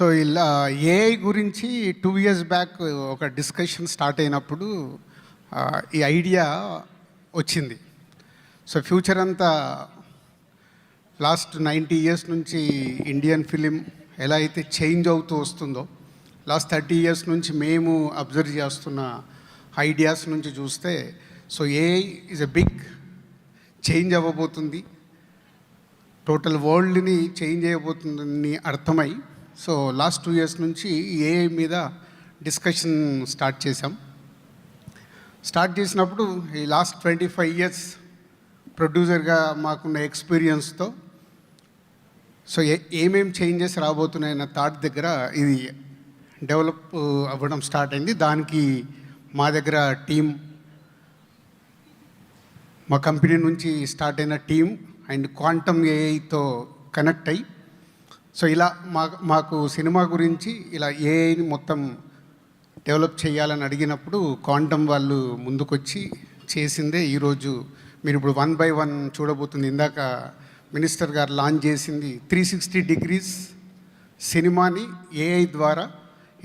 So ఇలా AI గురించి 2 years back ఒక డిస్కషన్ స్టార్ట్ అయినప్పుడు ఈ ఐడియా వచ్చింది. సో ఫ్యూచర్ అంతా లాస్ట్ 90 ఇయర్స్ నుంచి ఇండియన్ ఫిలిం ఎలా అయితే చేంజ్ అవుతూ వస్తుందో, లాస్ట్ 30 ఇయర్స్ నుంచి మేము అబ్జర్వ్ చేస్తున్న ఐడియాస్ నుంచి చూస్తే, so AI is a big change అవ్వబోతుంది, టోటల్ వరల్డ్ని చేంజ్ చేయబోతుందని అర్థమై, సో లాస్ట్ 2 ఇయర్స్ నుంచి ఏఐ మీద డిస్కషన్ స్టార్ట్ చేసాం. స్టార్ట్ చేసినప్పుడు ఈ లాస్ట్ 25 ఇయర్స్ ప్రొడ్యూసర్గా మాకున్న ఎక్స్పీరియన్స్తో సో ఏమేం చేంజెస్ రాబోతున్నాయన్న థాట్ దగ్గర ఇది డెవలప్ అవ్వడం స్టార్ట్ అయింది. దానికి మా దగ్గర టీం, మా కంపెనీ నుంచి స్టార్ట్ అయిన టీం అండ్ క్వాంటమ్ ఏఐతో కనెక్ట్ అయ్యి, సో ఇలా మాకు సినిమా గురించి ఇలా ఏఐని మొత్తం డెవలప్ చేయాలని అడిగినప్పుడు క్వాంటమ్ వాళ్ళు ముందుకొచ్చి చేసిందే ఈరోజు మీరు ఇప్పుడు 1 by 1 చూడబోతుంది. ఇందాక మినిస్టర్ గారు లాంచ్ చేసింది 360 degrees సినిమాని ఏఐ ద్వారా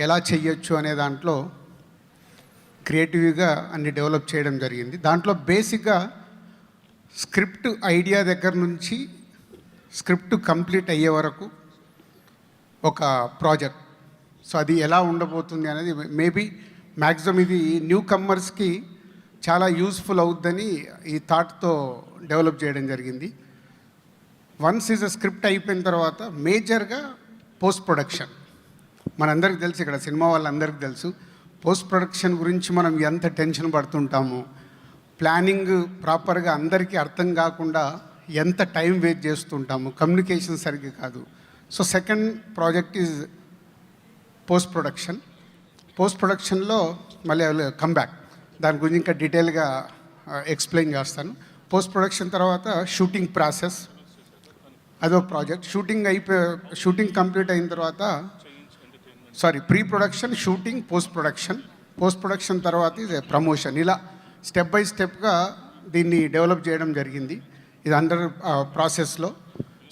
ఎలా చేయొచ్చు అనే దాంట్లో క్రియేటివ్గా అన్ని డెవలప్ చేయడం జరిగింది. దాంట్లో బేసిక్గా స్క్రిప్ట్ ఐడియా దగ్గర నుంచి స్క్రిప్ట్ కంప్లీట్ అయ్యే వరకు ఒక ప్రాజెక్ట్. సో అది ఎలా ఉండబోతుంది అనేది మేబీ మ్యాక్సిమం ఇది న్యూ కమ్మర్స్కి చాలా యూస్ఫుల్ అవుద్దని ఈ థాట్తో డెవలప్ చేయడం జరిగింది. వన్స్ ఈజ్ అ స్క్రిప్ట్ అయిపోయిన తర్వాత మేజర్గా పోస్ట్ ప్రొడక్షన్. మనందరికీ తెలుసు, ఇక్కడ సినిమా వాళ్ళందరికీ తెలుసు, పోస్ట్ ప్రొడక్షన్ గురించి మనం ఎంత టెన్షన్ పడుతుంటాము, ప్లానింగ్ ప్రాపర్గా అందరికీ అర్థం కాకుండా ఎంత టైం వేస్ట్ చేస్తుంటాము, కమ్యూనికేషన్ సరిగ్గా కాదు. So second project is post production. Post ప్రొడక్షన్లో మళ్ళీ కమ్బ్యాక్, దాని గురించి ఇంకా డీటెయిల్గా ఎక్స్ప్లెయిన్ చేస్తాను. పోస్ట్ ప్రొడక్షన్ తర్వాత షూటింగ్ ప్రాసెస్, అదో ప్రాజెక్ట్. షూటింగ్ కంప్లీట్ అయిన తర్వాత pre production, shooting, post production. Post production తర్వాత ఇది ప్రమోషన్. ఇలా స్టెప్ బై స్టెప్గా దీన్ని డెవలప్ చేయడం జరిగింది. ఇది అండర్ ప్రాసెస్లో.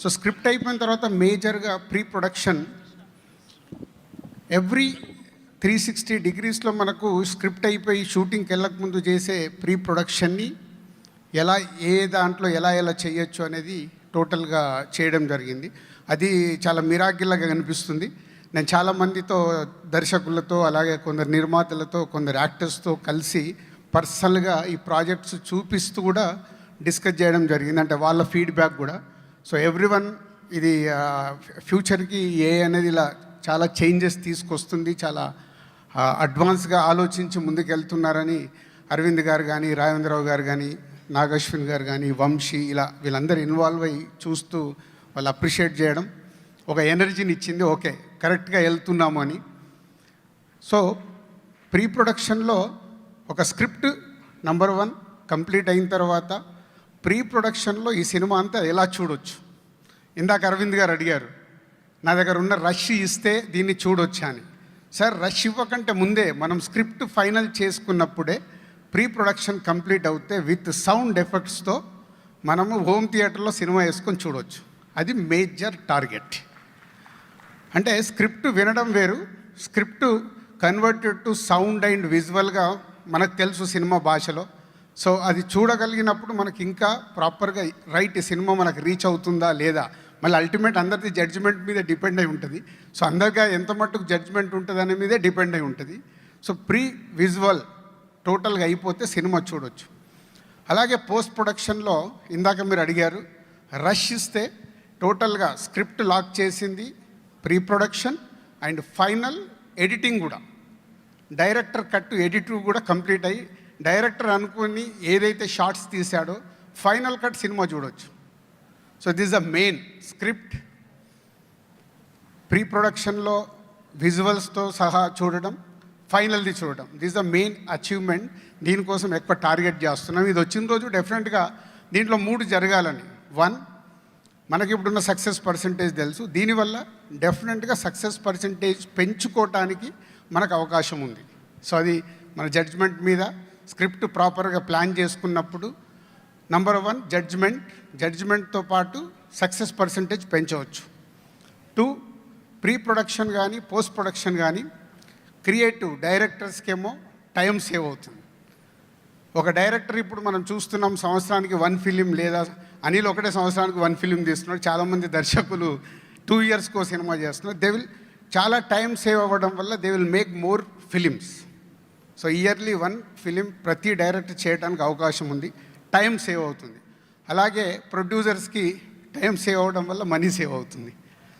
సో స్క్రిప్ట్ అయిపోయిన తర్వాత మేజర్గా ప్రీ ప్రొడక్షన్. ఎవ్రీ 360 degreesలో మనకు స్క్రిప్ట్ అయిపోయి షూటింగ్కి వెళ్ళకముందు చేసే ప్రీ ప్రొడక్షన్ని ఎలా దాంట్లో ఎలా చేయొచ్చు అనేది టోటల్గా చేయడం జరిగింది. అది చాలా మిరాకిల్గా కనిపిస్తుంది. నేను చాలామందితో, దర్శకులతో, అలాగే కొందరు నిర్మాతలతో, కొందరు యాక్టర్స్తో కలిసి పర్సనల్గా ఈ ప్రాజెక్ట్స్ చూపిస్తూ కూడా డిస్కస్ చేయడం జరిగింది, అంటే వాళ్ళ ఫీడ్బ్యాక్ కూడా. సో ఎవ్రీవన్ ఇది ఫ్యూచర్కి ఏ అనేది ఇలా చాలా చేంజెస్ తీసుకొస్తుంది, చాలా అడ్వాన్స్గా ఆలోచించి ముందుకెళ్తున్నారని అరవింద్ గారు కానీ, రాఘవేంద్రరావు గారు కానీ, నాగశ్విన్ గారు కానీ, వంశీ, ఇలా వీళ్ళందరూ ఇన్వాల్వ్ అయ్యి చూస్తూ వాళ్ళు అప్రిషియేట్ చేయడం ఒక ఎనర్జీని ఇచ్చింది. ఓకే, కరెక్ట్గా వెళ్తున్నాము అని. సో ప్రీ ప్రొడక్షన్లో ఒక స్క్రిప్ట్ నెంబర్ 1 కంప్లీట్ అయిన తర్వాత ప్రీ ప్రొడక్షన్లో ఈ సినిమా అంతా ఎలా చూడొచ్చు. ఇందాక అరవింద్ గారు అడిగారు, నా దగ్గర ఉన్న రష్ ఇస్తే దీన్ని చూడొచ్చా అని. సార్, రష్ ఇవ్వకంటే ముందే మనం స్క్రిప్ట్ ఫైనల్ చేసుకున్నప్పుడే ప్రీ ప్రొడక్షన్ కంప్లీట్ అవుతే విత్ సౌండ్ ఎఫెక్ట్స్తో మనము హోమ్ థియేటర్లో సినిమా వేసుకొని చూడవచ్చు. అది మేజర్ టార్గెట్. అంటే స్క్రిప్ట్ వినడం వేరు, script converted to sound and విజువల్గా మనకు తెలుసు సినిమా భాషలో. సో అది చూడగలిగినప్పుడు మనకి ఇంకా ప్రాపర్గా రైట్ సినిమా మనకు రీచ్ అవుతుందా లేదా, మళ్ళీ అల్టిమేట్ అందరిది జడ్జిమెంట్ మీద డిపెండ్ అయి ఉంటుంది. సో అందరిగా ఎంత మట్టుకు జడ్జిమెంట్ ఉంటుంది అనే మీదే డిపెండ్ అయి ఉంటుంది. సో ప్రీ విజువల్ టోటల్గా అయిపోతే సినిమా చూడొచ్చు. అలాగే పోస్ట్ ప్రొడక్షన్లో ఇందాక మీరు అడిగారు, రష్ ఇస్తే టోటల్గా స్క్రిప్ట్ లాక్ చేసింది pre production and final editing కూడా, డైరెక్టర్ కట్ ఎడిట్ కూడా కంప్లీట్ అయ్యి డైరెక్టర్ అనుకుని ఏదైతే షార్ట్స్ తీశాడో ఫైనల్ కట్ సినిమా చూడవచ్చు. So this the main script, pre ప్రొడక్షన్లో విజువల్స్తో సహా చూడడం, ఫైనల్ది చూడడం. This the main achievement. దీనికోసం ఎక్కువ టార్గెట్ చేస్తున్నాం. ఇది వచ్చిన రోజు డెఫినెట్గా దీంట్లో 3 జరగాలని. 1, మనకి ఇప్పుడున్న సక్సెస్ పర్సంటేజ్ తెలుసు, దీనివల్ల డెఫినెట్గా సక్సెస్ పర్సంటేజ్ పెంచుకోవటానికి మనకు అవకాశం ఉంది. సో అది మన జడ్జ్మెంట్ మీద స్క్రిప్ట్ ప్రాపర్గా ప్లాన్ చేసుకున్నప్పుడు నంబర్ 1 జడ్జ్మెంట్తో పాటు సక్సెస్ పర్సంటేజ్ పెంచవచ్చు. 2 ప్రీ ప్రొడక్షన్ కానీ పోస్ట్ ప్రొడక్షన్ కానీ క్రియేటివ్ డైరెక్టర్స్కేమో టైం సేవ్ అవుతుంది. ఒక డైరెక్టర్ ఇప్పుడు మనం చూస్తున్నాం సంవత్సరానికి 1 ఫిలిం, లేదా అనిల్ ఒకటే సంవత్సరానికి 1 ఫిలిం తీస్తున్నాడు. చాలామంది దర్శకులు 2 ఇయర్స్కో సినిమా చేస్తున్నారు. దే విల్ చాలా టైం సేవ్ అవ్వడం వల్ల they will make more films. So yearly 1 film ప్రతి డైరెక్టర్ చేయడానికి అవకాశం ఉంది. టైం సేవ్ అవుతుంది. అలాగే ప్రొడ్యూసర్స్కి టైం సేవ్ అవ్వడం వల్ల మనీ సేవ్ అవుతుంది.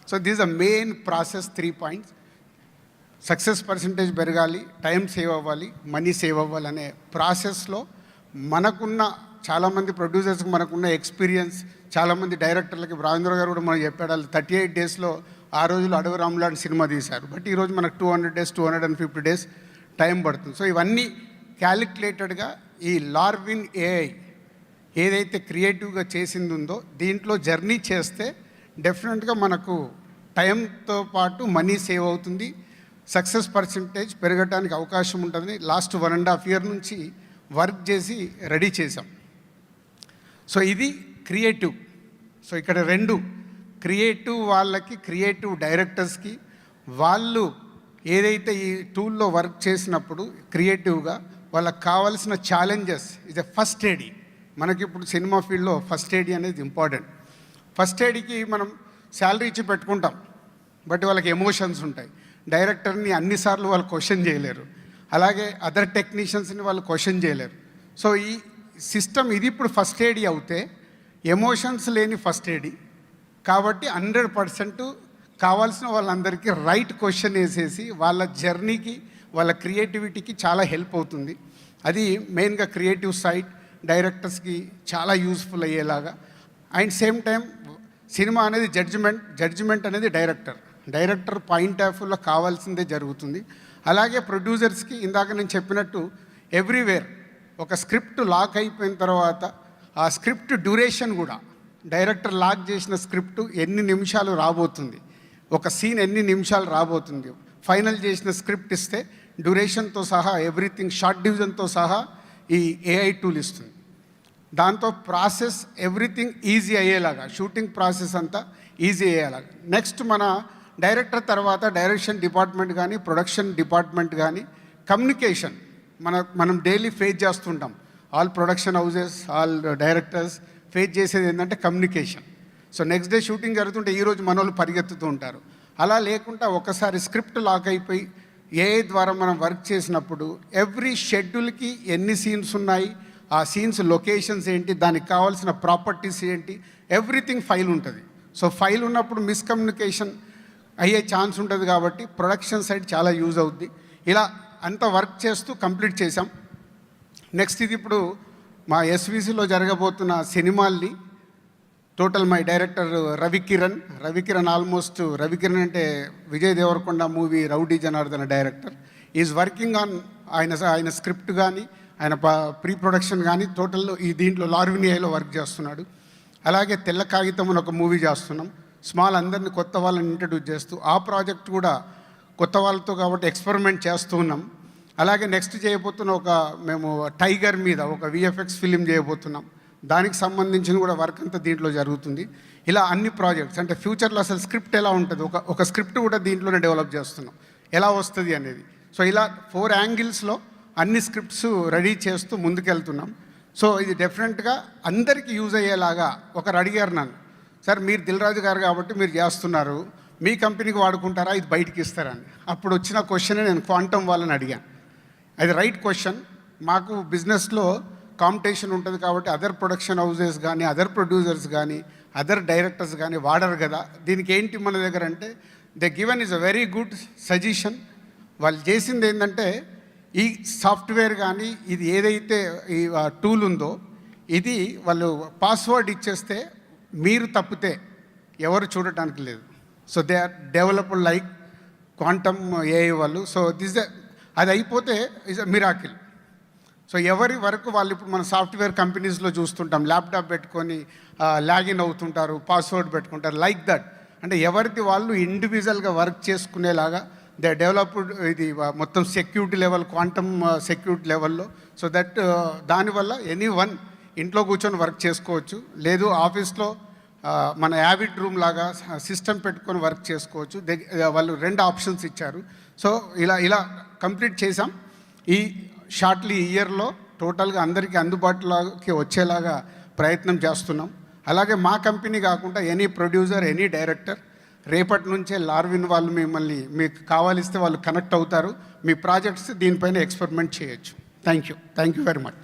So this the main process. 3 points: success percentage పెరగాలి, టైం సేవ్ అవ్వాలి, మనీ సేవ్ అవ్వాలి అనే ప్రాసెస్లో మనకున్న చాలామంది ప్రొడ్యూసర్స్కి మనకున్న ఎక్స్పీరియన్స్, చాలామంది డైరెక్టర్లకి రాజేంద్ర గారు కూడా మనం చెప్పాడు, వాళ్ళు 38 డేస్లో ఆ రోజులు అడవి రాములాంటి సినిమా తీశారు. బట్ ఈరోజు మనకు 200 డేస్ 250 డేస్ టైం పడుతుంది. సో ఇవన్నీ క్యాలిక్యులేటెడ్గా ఈ లార్విన్ ఏఐ ఏదైతే క్రియేటివ్గా చేసింది ఉందో దీంట్లో జర్నీ చేస్తే డెఫినెట్గా మనకు టైంతో పాటు మనీ సేవ్ అవుతుంది, సక్సెస్ పర్సంటేజ్ పెరగడానికి అవకాశం ఉంటుందని లాస్ట్ 1.5 ఇయర్ నుంచి వర్క్ చేసి రెడీ చేసాం. సో ఇది క్రియేటివ్. సో ఇక్కడ 2 క్రియేటివ్ వాళ్ళకి, క్రియేటివ్ డైరెక్టర్స్కి, వాళ్ళు ఏదైతే ఈ టూల్లో వర్క్ చేసినప్పుడు క్రియేటివ్గా వాళ్ళకి కావాల్సిన ఛాలెంజెస్ ఇది ఫస్ట్ ఎయిడ్. మనకి ఇప్పుడు సినిమా ఫీల్డ్లో ఫస్ట్ ఎయిడ్ అనేది ఇంపార్టెంట్. ఫస్ట్ ఎయిడ్కి మనం శాలరీ ఇచ్చి పెట్టుకుంటాం, బట్ వాళ్ళకి ఎమోషన్స్ ఉంటాయి. డైరెక్టర్ని అన్నిసార్లు వాళ్ళు క్వశ్చన్ చేయలేరు, అలాగే అదర్ టెక్నీషియన్స్ని వాళ్ళు క్వశ్చన్ చేయలేరు. సో ఈ సిస్టమ్ ఇది ఇప్పుడు ఫస్ట్ ఎయిడ్ అవుతే ఎమోషన్స్ లేని ఫస్ట్ ఎయిడ్ కాబట్టి 100% కావాల్సిన వాళ్ళందరికీ రైట్ క్వశ్చన్ వేసేసి వాళ్ళ జర్నీకి, వాళ్ళ క్రియేటివిటీకి చాలా హెల్ప్ అవుతుంది. అది మెయిన్గా క్రియేటివ్ సైడ్ డైరెక్టర్స్కి చాలా యూస్ఫుల్ అయ్యేలాగా. అండ్ సేమ్ టైం సినిమా అనేది జడ్జిమెంట్ అనేది డైరెక్టర్ పాయింట్ ఆఫ్ వ్యూలో కావాల్సిందే జరుగుతుంది. అలాగే ప్రొడ్యూసర్స్కి ఇందాక నేను చెప్పినట్టు ఎవ్రీవేర్ ఒక స్క్రిప్ట్ లాక్ అయిపోయిన తర్వాత ఆ స్క్రిప్ట్ డ్యూరేషన్ కూడా డైరెక్టర్ లాక్ చేసిన స్క్రిప్ట్ ఎన్ని నిమిషాలు రాబోతుంది, ఒక సీన్ ఎన్ని నిమిషాలు రాబోతుంది, ఫైనల్ చేసిన స్క్రిప్ట్ ఇస్తే డ్యూరేషన్తో సహా ఎవ్రీథింగ్, షార్ట్ డివిజన్తో సహా ఈ ఏఐ టూల్ ఇస్తుంది. దాంతో ప్రాసెస్ ఎవ్రీథింగ్ ఈజీ అయ్యేలాగా, షూటింగ్ ప్రాసెస్ అంతా ఈజీ అయ్యేలాగా. నెక్స్ట్ మన డైరెక్టర్ తర్వాత డైరెక్షన్ డిపార్ట్మెంట్ కానీ, ప్రొడక్షన్ డిపార్ట్మెంట్ కానీ కమ్యూనికేషన్ మనం డైలీ ఫేస్ చేస్తుంటాం. All production houses, all directors face చేసేది ఏంటంటే communication. So next day shooting జరుగుతుంటే ఈరోజు మనోళ్ళు పరిగెత్తుతూ ఉంటారు. అలా లేకుండా ఒకసారి స్క్రిప్ట్ లాక్ అయిపోయి ఏఐ ద్వారా మనం వర్క్ చేసినప్పుడు ఎవ్రీ షెడ్యూల్కి ఎన్ని సీన్స్ ఉన్నాయి, ఆ సీన్స్ లొకేషన్స్ ఏంటి, దానికి కావాల్సిన ప్రాపర్టీస్ ఏంటి, ఎవ్రీథింగ్ ఫైల్ ఉంటుంది. సో ఫైల్ ఉన్నప్పుడు మిస్కమ్యూనికేషన్ అయ్యే ఛాన్స్ ఉంటుంది కాబట్టి ప్రొడక్షన్ సైడ్ చాలా యూజ్ అవుద్ది. ఇలా అంత వర్క్ చేస్తూ కంప్లీట్ చేసాం. నెక్స్ట్ ఇది ఇప్పుడు మా ఎస్విసిలో జరగబోతున్న సినిమాల్ని total my director Ravikiran almost Ravikiran అంటే Vijay Deverakonda movie Rowdy Janardhana director is working on ఆయన స్క్రిప్ట్ కానీ, ఆయన ప్రీ ప్రొడక్షన్ కానీ టోటల్ ఈ దీంట్లో లార్విన్ ఏఐలో వర్క్ చేస్తున్నాడు. అలాగే తెల్ల కాగితం అని ఒక మూవీ చేస్తున్నాం. స్మాల్ అందరినీ కొత్త వాళ్ళని ఇంట్రడ్యూస్ చేస్తూ ఆ ప్రాజెక్ట్ కూడా కొత్త వాళ్ళతో కాబట్టి ఎక్స్పెరిమెంట్ చేస్తూ ఉన్నాం. అలాగే నెక్స్ట్ చేయబోతున్న మేము టైగర్ మీద ఒక విఎఫ్ఎక్స్ ఫిలిం చేయబోతున్నాం. దానికి సంబంధించిన కూడా వర్క్ అంతా దీంట్లో జరుగుతుంది. ఇలా అన్ని ప్రాజెక్ట్స్ అంటే ఫ్యూచర్లో అసలు స్క్రిప్ట్ ఎలా ఉంటుంది, ఒక స్క్రిప్ట్ కూడా దీంట్లోనే డెవలప్ చేస్తున్నాం, ఎలా వస్తుంది అనేది. సో ఇలా 4 యాంగిల్స్లో అన్ని స్క్రిప్ట్స్ రెడీ చేస్తూ ముందుకెళ్తున్నాం. సో ఇది డెఫినెట్గా అందరికీ యూజ్ అయ్యేలాగా. ఒకరు అడిగారు నన్ను, సార్ మీరు దిల్రాజు గారు కాబట్టి మీరు చేస్తున్నారు, మీ కంపెనీకి వాడుకుంటారా, ఇది బయటికి ఇస్తారని. అప్పుడు వచ్చిన క్వశ్చనే నేను క్వాంటమ్ వాళ్ళని అడిగాను. అది రైట్ క్వశ్చన్. మాకు బిజినెస్లో కాంపిటీషన్ ఉంటుంది కాబట్టి అదర్ ప్రొడక్షన్ హౌజెస్ కానీ, అదర్ ప్రొడ్యూసర్స్ కానీ, అదర్ డైరెక్టర్స్ కానీ వాడరు కదా. దీనికి ఏంటి మన దగ్గర అంటే the given is a very good suggestion. వాళ్ళు చేసింది ఏంటంటే ఈ సాఫ్ట్వేర్ కానీ ఇది ఏదైతే ఈ టూల్ ఉందో ఇది వాళ్ళు పాస్వర్డ్ ఇచ్చేస్తే మీరు తప్పితే ఎవరు చూడటానికి లేదు. So they are developed like quantum AI వాళ్ళు. సో అది అయిపోతే ఇస్ అ మిరాకిల్. సో ఎవరి వరకు వాళ్ళు ఇప్పుడు మన సాఫ్ట్వేర్ కంపెనీస్లో చూస్తుంటాం, ల్యాప్టాప్ పెట్టుకొని లాగిన్ అవుతుంటారు, పాస్వర్డ్ పెట్టుకుంటారు, లైక్ దట్. అంటే ఎవరిది వాళ్ళు ఇండివిజువల్గా వర్క్ చేసుకునేలాగా దే డెవలప్డ్ ఇది మొత్తం సెక్యూరిటీ లెవెల్, క్వాంటమ్ సెక్యూరిటీ లెవెల్లో. సో దట్ దానివల్ల ఎనీ వన్ ఇంట్లో కూర్చొని వర్క్ చేసుకోవచ్చు. లేదు ఆఫీస్లో మన యావిడ్ రూమ్ లాగా సిస్టమ్ పెట్టుకొని వర్క్ చేసుకోవచ్చు. వాళ్ళు 2 ఆప్షన్స్ ఇచ్చారు. సో ఇలా కంప్లీట్ చేసాం. ఈ షార్ట్లీ ఇయర్లో టోటల్గా అందరికీ అందుబాటులోకి వచ్చేలాగా ప్రయత్నం చేస్తున్నాం. అలాగే మా కంపెనీ కాకుండా ఎనీ ప్రొడ్యూసర్, ఎనీ డైరెక్టర్ రేపటి నుంచే లార్విన్ వాళ్ళు మిమ్మల్ని మీకు కావాలిస్తే వాళ్ళు కనెక్ట్ అవుతారు. మీ ప్రాజెక్ట్స్ దీనిపైన ఎక్స్పెరిమెంట్ చేయొచ్చు. Thank you very much.